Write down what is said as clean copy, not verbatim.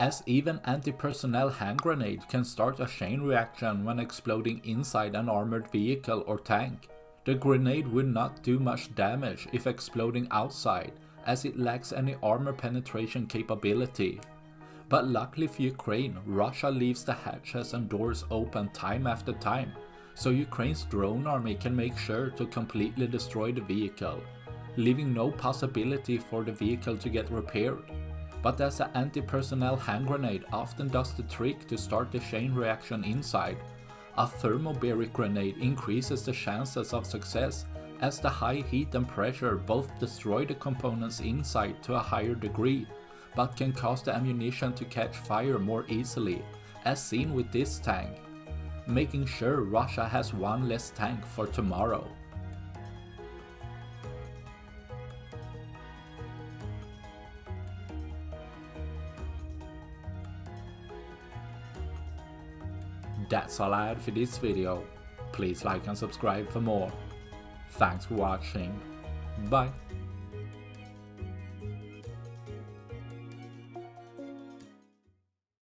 as even anti-personnel hand grenade can start a chain reaction when exploding inside an armored vehicle or tank. The grenade would not do much damage if exploding outside, as it lacks any armor penetration capability. But luckily for Ukraine, Russia leaves the hatches and doors open time after time, so Ukraine's drone army can make sure to completely destroy the vehicle, leaving no possibility for the vehicle to get repaired. But as an anti-personnel hand grenade often does the trick to start the chain reaction inside, a thermobaric grenade increases the chances of success, as the high heat and pressure both destroy the components inside to a higher degree, but can cause the ammunition to catch fire more easily, as seen with this tank, making sure Russia has one less tank for tomorrow. That's all I had for this video. Please like and subscribe for more. Thanks for watching. Bye.